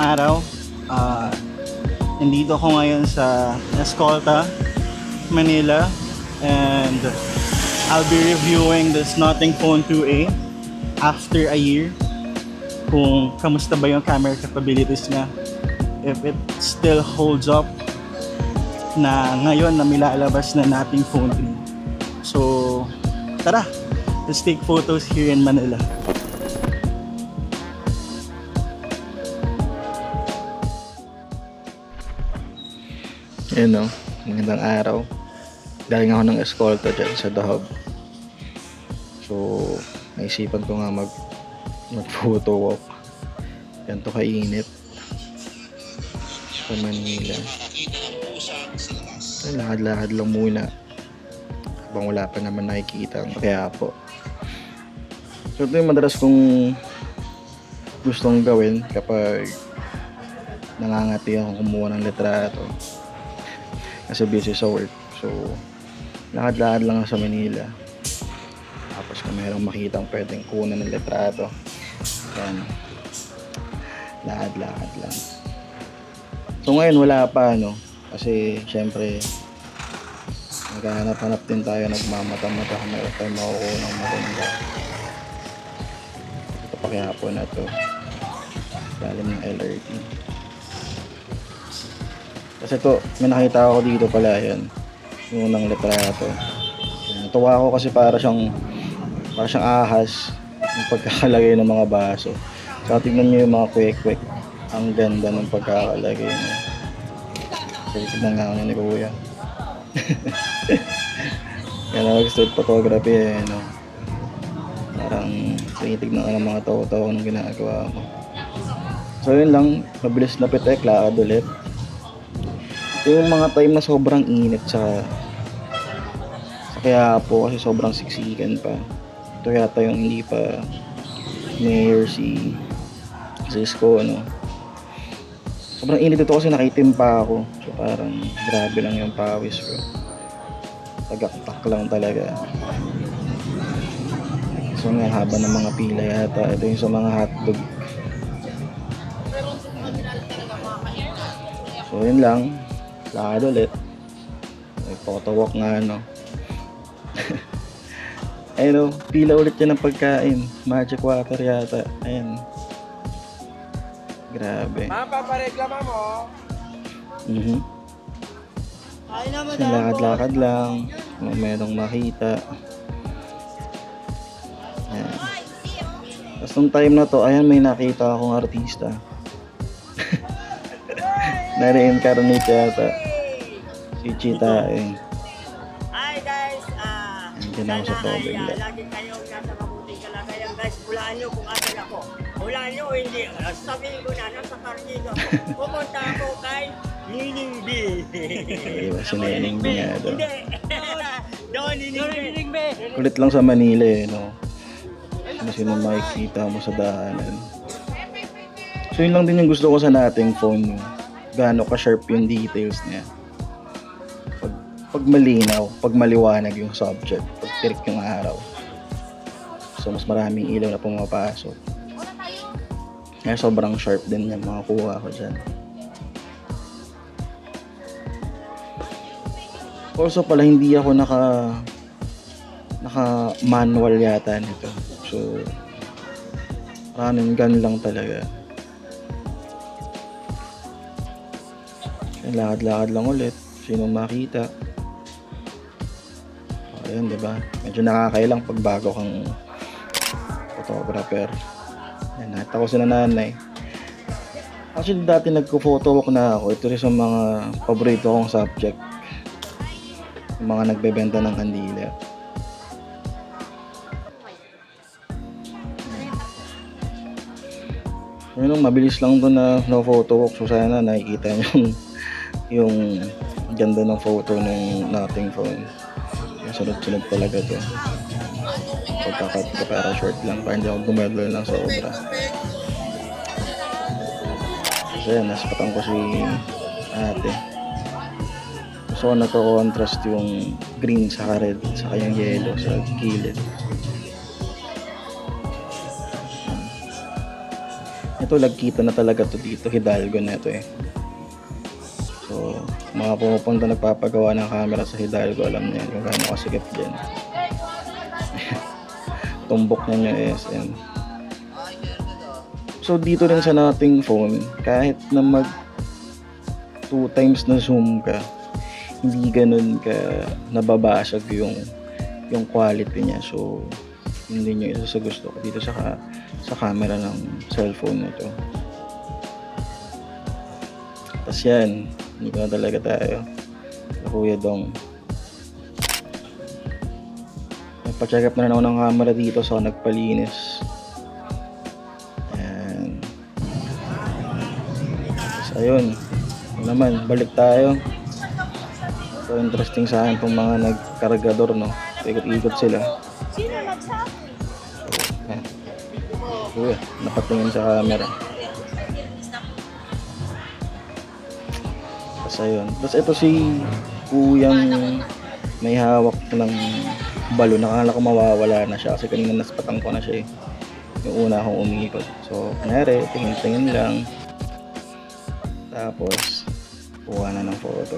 araw. Nandito ako ngayon sa Escolta, Manila, and I'll be reviewing this Nothing Phone 2A after a year. Kung kamusta ba yung camera capabilities niya, if it still holds up na ngayon na milalabas na nating Phone 3. So, tara! Let's take photos here in Manila. Ayan o, magandang araw. Galing ako ng Escolta dyan sa Dahog. So, naisipan ko nga mag-photo walk. Ganito kainit sa Manila. Ay, lakad-lakad lang muna habang wala pa naman nakikita kaya po. So, ito yung madalas kong gustong gawin kapag nangangati akong kumuha ng litrato kasi busy sa work. So, lakad-lakad lang sa Manila. Tapos kung mayroong makitang pwedeng kunan ng litrato, yan, lakad-lakad lang. So ngayon wala pa, no? Kasi syempre naghahanap-hanap din tayo, nagmamata-mata kung mayroon tayo makukuha ng maganda. Ito pa kaya po na to, galing ng LRT. Kasi to, may nakita ako dito pala, yan, yung unang litrato. Natuwa ako kasi para siyang ahas yung pagkakalagay ng mga baso. So tignan nyo yung mga kwek-kwek, ang ganda ng pagkakalagay niya. So tignan nga ako ni Kuya. Yan ang street photography, no? Parang tinitignan ka ng mga tao-tao ng ginagawa mo. So yun lang, mabilis na pitek, lakad ulit. Yung mga time na sobrang init sa kaya po kasi sobrang siksikan pa. Ito yata yung hindi pa mayor si Cisco, ano. Sobrang init ito kasi nakitim pa ako. So parang grabe lang yung pawis ko. Tagaktak lang talaga. So nga haba ng mga pila yata. Ito yung sa mga hotdog. So yun lang. Lakad ulit. May photo walk nga, no. Ayun, pila ulit yan ng pagkain. Magic water yata. Ayun. Grabe. Papareklama mo. So, lakad-lakad lang. Kung merong makita. Ayan. Tapos nung time na to, ayan, may nakita akong artista. Na-reincarnate yata. Si Chita, eh. Hi guys, Andiyan ako sa tubig lang. lagi kayong nasa mabuting kalagayan guys. Hulaan nyo kung asan ako. Hulaan nyo o hindi. Sabihin ko na, nasa Carnido ako. Pupunta ako kay Nining B. Diba, si Nining B nga daw. Hindi. Doon, Nining B. Kulit lang sa Manila, eh, no? Sino makikita mo sa daanan. So yun lang din yung gusto ko sa nating phone, gaano ka-sharp yung details niya. Pag malinaw, pag maliwanag yung subject, pag tirik yung araw. So mas maraming ilaw na pumapasok. Kaya sobrang sharp din yung mga kuha ko dyan. Also pala hindi ako naka manual yata nito. So run and gun lang talaga. Lakad-lakad lang ulit. Sino makita? Ayan, diba? Medyo nakakailang pag bago kang photographer. Ayan, nakita ko si nanay. Actually, dati nagko-photo walk na ako. Ito rin sa mga paborito kong subject. Yung mga nagbebenta ng kandila. Ayun, mabilis lang to na photo walk. So sana nakikita nyo yung ganda ng photo ng Nothing Phone. Sunod-sunod talaga to. Pagkakat ko para short lang para hindi ako gumedol ng sobra. So yan, naspatan ko si ate. Gusto ko nagko-contrast yung green sa red saka yung yellow sa gilid. Ito to, nagkita na talaga to dito, Hidalgo na to eh. So, mga pumupunta nagpapagawa ng camera sa Hidalgo, alam niyo yan kung gaano kasikip dyan. Tumbok na niya SM. So, dito rin sa nating phone, kahit na mag 2 times na zoom ka, hindi ganun ka nababasag yung quality niya. So, hindi nyo isa sa gusto ko dito sa camera ng cellphone na to. Tapos yan, hindi ko na talaga tayo sa Kuya Dong. Nagpa-check up na rin ako ng camera dito, so nagpalinis. Ayan. Tapos ayun, naman, balik tayo. So interesting sa akin itong mga nagkargador, no? Ikot-ikot sila. Sino nagsabi? Kuya, napatingin sa camera. Tapos ayun. Tapos ito si Kuyang may hawak ng balon. Nakakala ko mawawala na siya kasi kanina naspatan ko na siya eh. Yung una akong umiikot. So, kunwari, tingin-tingin lang. Tapos, kuha na ng photo.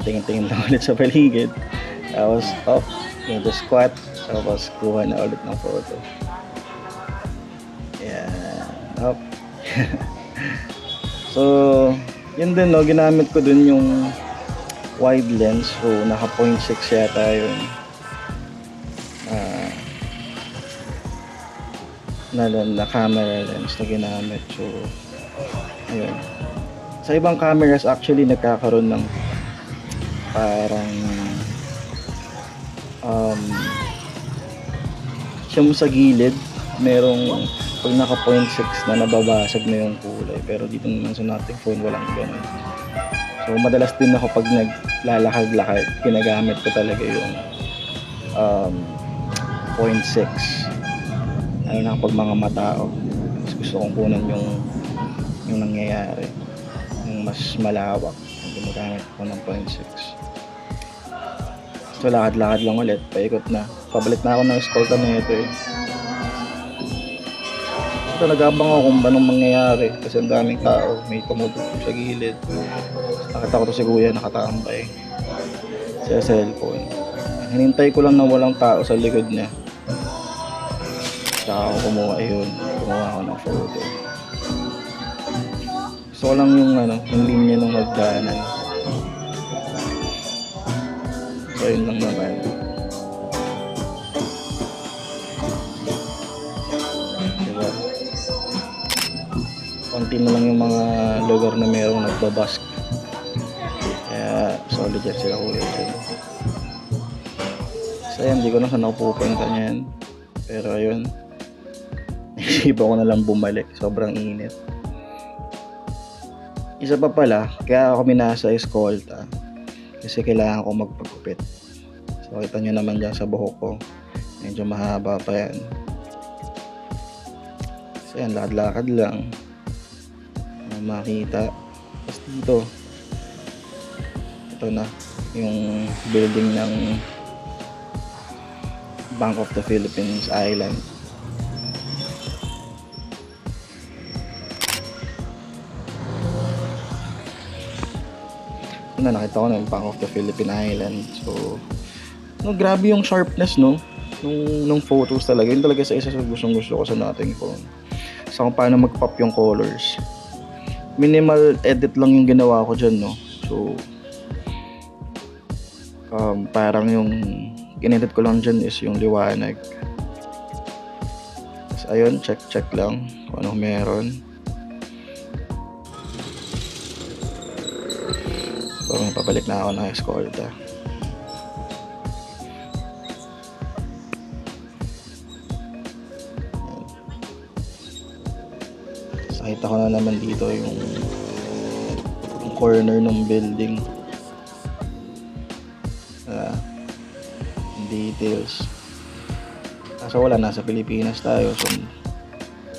Tingin-tingin lang ulit sa paligid. Tapos, up. Yung squat. Tapos, kuha na ulit ng photo. Ayan. Up. So, yun din, no, ginamit ko dun yung wide lens. So, naka 0.6 yata yun. Na camera lens na ginamit. So, ayun. Sa ibang cameras, actually, nagkakaroon ng parang siyam sa gilid. Merong pag naka 0.6 na nababasag na yung kulay, pero dito naman sa nating phone walang ganun. So madalas din ako pag naglalakad-lakad, ginagamit ko talaga yung 0.6 ano na pag mga matao. Mas gusto kong kunan yung nangyayari, yung mas malawak, yung gumagamit ko ng 0.6. So lakad-lakad lang ulit, paikot na, pabalik na ako ng escolta na ito eh. Nag-abang ako kung anong mangyayari kasi ang daming tao, may tumutugtog sa gilid. Nakita ko to si Kuya nakatambay sa cellphone. Hinintay ko lang na walang tao sa likod niya. Saka ako kumuha ako ng photo. Gusto ko lang yung linya ng magdaanan. So yun lang naman. Konti na lang yung mga lugar na merong nagbabask. Kaya solid yan sila Kuya dyan. So yan, hindi ko na saan ako pupunta niyan. Pero ayun, naisipan ko na lang bumalik. Sobrang init. Isa pa pala, kaya ako minasa escolta kasi kailangan ko magpagupit. So kita nyo naman dyan sa buhok ko, medyo mahaba pa yan. So yan, lakad-lakad lang makita. Tapos dito, ito na yung building ng Bank of the Philippines Island. Ito na, nakita ko na yung Bank of the Philippine Island. So grabe yung sharpness nung photos talaga. Yun talaga sa isa sa gusto ko sa nating phone. So kung paano mag-pop yung colors. Minimal edit lang yung ginawa ko dyan, no? So, parang yung in-edit ko lang dyan is yung liwanag. So, ayun, check lang kung anong meron. So, may pabalik na ako ng escolta. Nakita ko na naman dito yung corner ng building. Details. Kaso wala, nasa Pilipinas tayo, so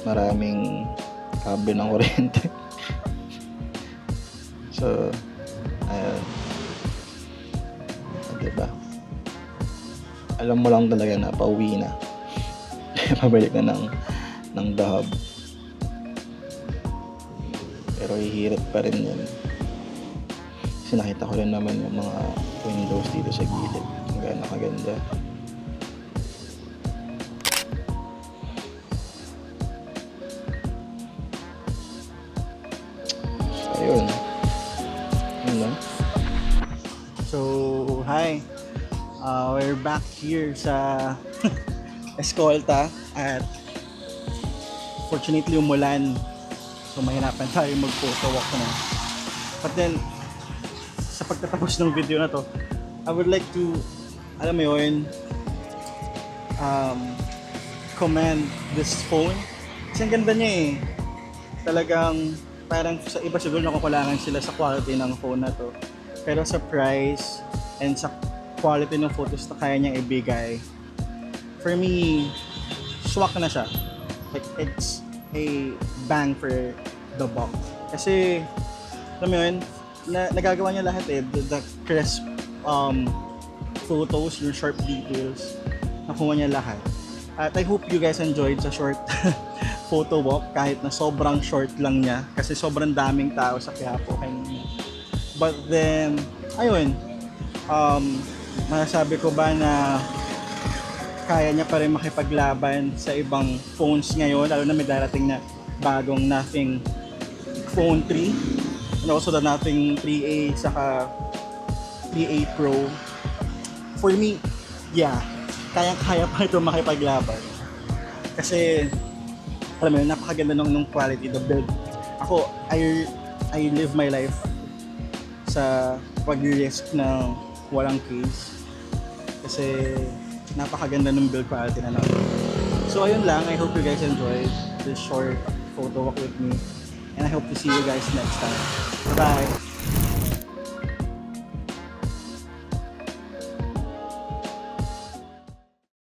maraming kable ng kuryente. So, ayun. Diba? Alam mo lang talaga na pauwi na. Pabalik na ng The Hub. pero hihirit pa rin yan. Kasi nakita ko rin naman yung mga windows dito sa gilid. Ang gano'ng kaganda. So, ayun. Yun lang. So, hi. We're back here sa Escolta at fortunately umulan. So, mahirapan tayo mag-photo walk na. But then, sa pagtatapos ng video na to, I would like to, alam mo yun, commend this phone. Kasi ang ganda niya eh. Talagang, parang sa iba siguro nakukulangan sila sa quality ng phone na to. Pero sa price and sa quality ng photos na kaya niyang ibigay, for me, swak na siya. Like, it's a bang for the buck. Kasi, alam mo yun, nagagawa niya lahat eh. The crisp photos, yung sharp details, nakuha niya lahat. At I hope you guys enjoyed sa short photo walk kahit na sobrang short lang niya kasi sobrang daming tao sa Quiapo kanina. But then, ayun, masasabi ko ba na kaya niya pa rin makipaglaban sa ibang phones ngayon, lalo na may darating na bagong Nothing Phone 3 and also the Nothing 3A saka 3A Pro. For me, yeah, kaya pa ito makipaglaban kasi alam mo yun, napakaganda nung quality, the build. Ako, I live my life sa pag-risk ng walang case kasi napakaganda ng build quality na natin. So ayun lang, I hope you guys enjoyed this short photo walk with me and I hope to see you guys next time. Bye-bye!